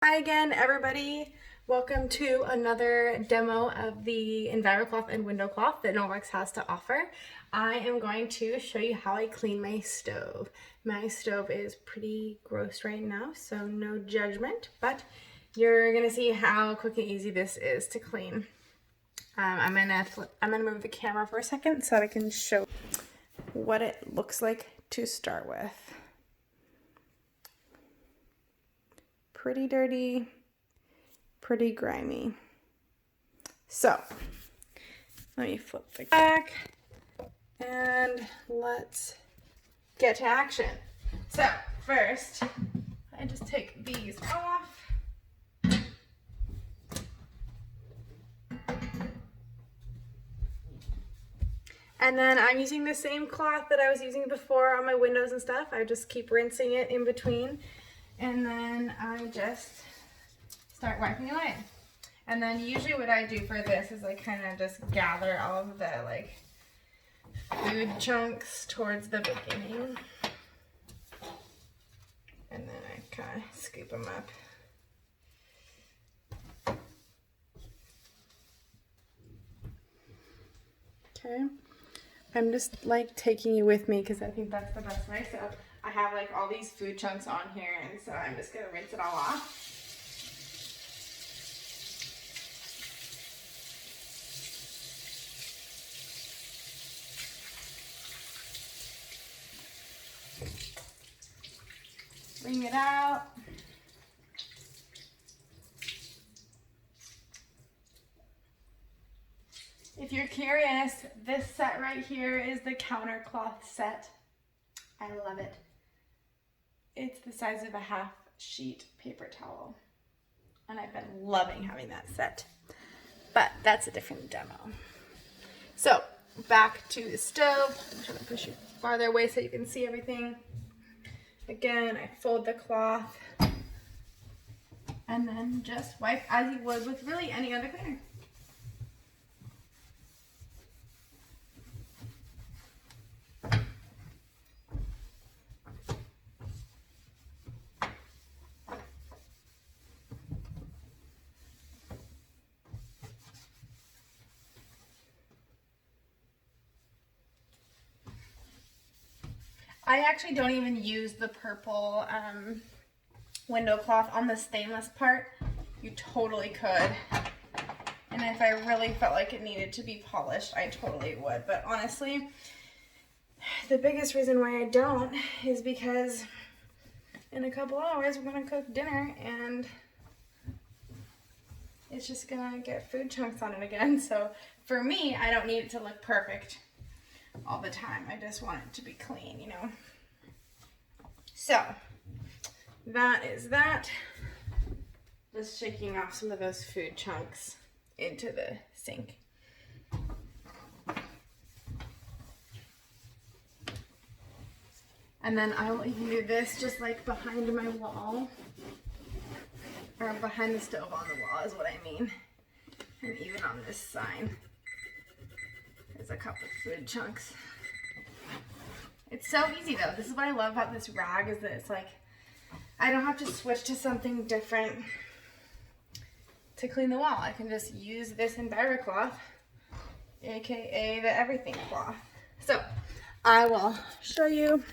Hi again, everybody. Welcome to another demo of the Enviro cloth and window cloth that Norwex has to offer. I am going to show you how I clean my stove. My stove is pretty gross right now, so no judgment, but you're gonna see how quick and easy this is to clean. I'm gonna move the camera for a second so I can show what it looks like to start with. Pretty dirty, pretty grimy. So let me flip the back and let's get to action. So first, I just take these off. And then I'm using the same cloth that I was using before on my windows and stuff. I just keep rinsing it in between. And then I just start wiping away. And then usually what I do for this is I kind of just gather all of the like food chunks towards the beginning. And then I kind of scoop them up. Okay. I'm just like taking you with me because I think that's the best way. So I have like all these food chunks on here, and so I'm just gonna rinse it all off. Wring it out. If you're curious, this set right here is the counter cloth set. I love it. It's the size of a half sheet paper towel. And I've been loving having that set. But that's a different demo. So back to the stove. I'm trying to push you farther away so you can see everything. Again, I fold the cloth and then just wipe as you would with really any other cleaner. I actually don't even use the purple window cloth on the stainless part. You totally could. And if I really felt like it needed to be polished, I totally would. But honestly, the biggest reason why I don't is because in a couple hours we're gonna cook dinner and it's just gonna get food chunks on it again. So for me, I don't need it to look perfect all the time. I just want it to be clean, you know. So that is that. Just shaking off some of those food chunks into the sink. And then I will even do this just like behind my wall, or behind the stove on the wall is what I mean. And even on this side. There's a couple food chunks. It's so easy though. This is what I love about this rag, is that it's like I don't have to switch to something different to clean the wall. I can just use this Enviro cloth, aka the everything cloth. So I will show you.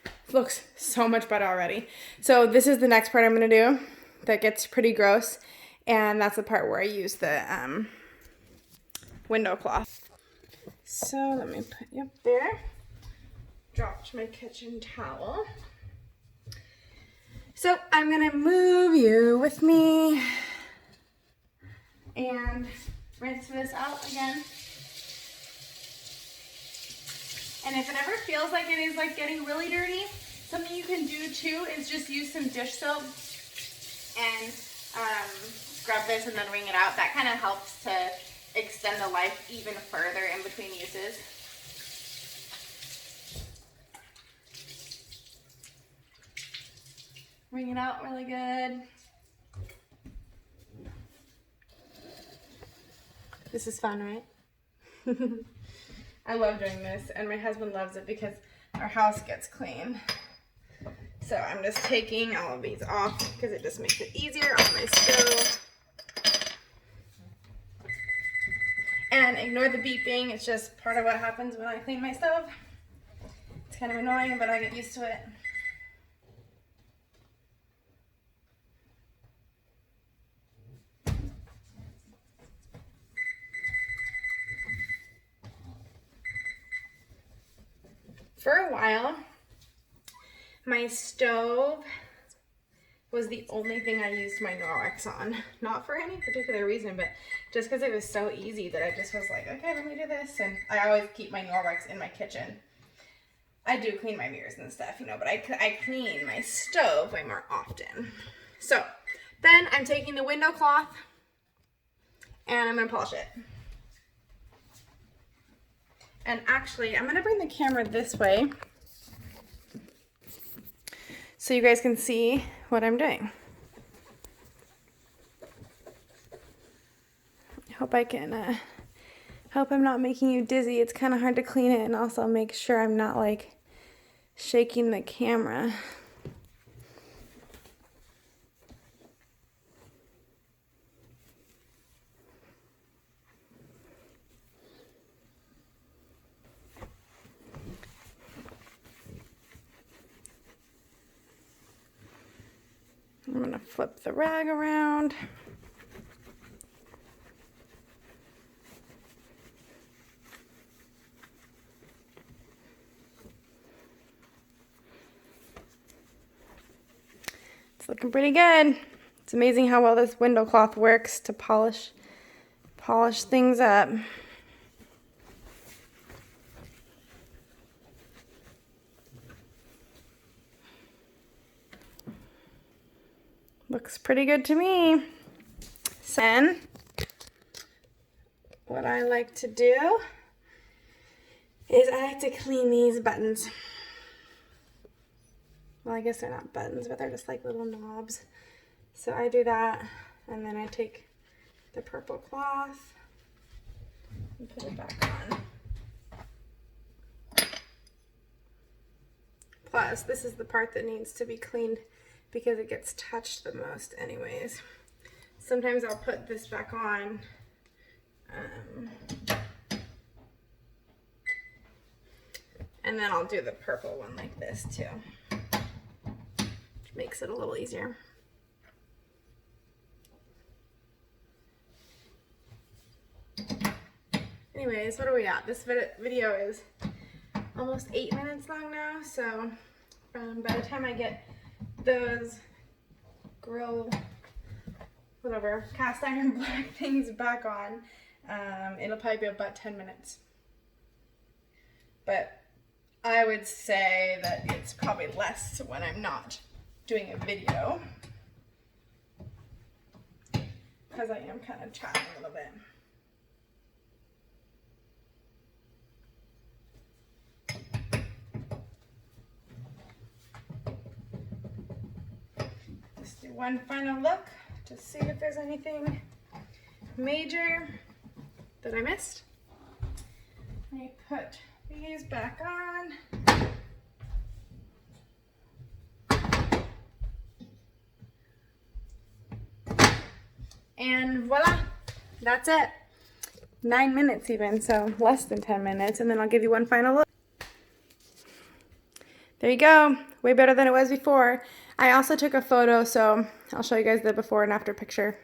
It looks so much better already. So this is the next part I'm gonna do that gets pretty gross, and that's the part where I use the window cloth. So let me put you up there. Dropped my kitchen towel. So I'm gonna move you with me and rinse this out again. And if it ever feels like it is like getting really dirty, something you can do too is just use some dish soap and scrub this and then wring it out. That kind of helps to extend the life even further in between uses. Wring it out really good. This is fun, right? I love doing this, and my husband loves it because our house gets clean. So I'm just taking all of these off because it just makes it easier on my stove. And ignore the beeping, it's just part of what happens when I clean my stove. It's kind of annoying, but I get used to it. For a while, my stove was the only thing I used my Norwex on. Not for any particular reason, but just because it was so easy that I just was like, okay, let me do this. And I always keep my Norwex in my kitchen. I do clean my mirrors and stuff, you know, but I clean my stove way more often. So then I'm taking the window cloth and I'm gonna polish it. And actually, I'm gonna bring the camera this way so you guys can see what I'm doing. Hope I can, hope I'm not making you dizzy. It's kind of hard to clean it, and also make sure I'm not like shaking the camera. I'm gonna flip the rag around. It's looking pretty good. It's amazing how well this window cloth works to polish things up. Looks pretty good to me. So then, what I like to do is I like to clean these buttons. Well, I guess they're not buttons, but they're just like little knobs. So I do that, and then I take the purple cloth and put it back on. Plus, this is the part that needs to be cleaned because it gets touched the most anyways. Sometimes I'll put this back on and then I'll do the purple one like this too, which makes it a little easier. Anyways, what are we at? This video is almost 8 minutes long now, so by the time I get those grill, whatever, cast iron black things back on, it'll probably be about 10 minutes. But I would say that it's probably less when I'm not doing a video, because I am kind of chatting a little bit. Just do one final look to see if there's anything major that I missed. Let me put these back on. And voila, that's it. 9 minutes even, so less than 10 minutes, and then I'll give you one final look. There you go, way better than it was before. I also took a photo, so I'll show you guys the before and after picture.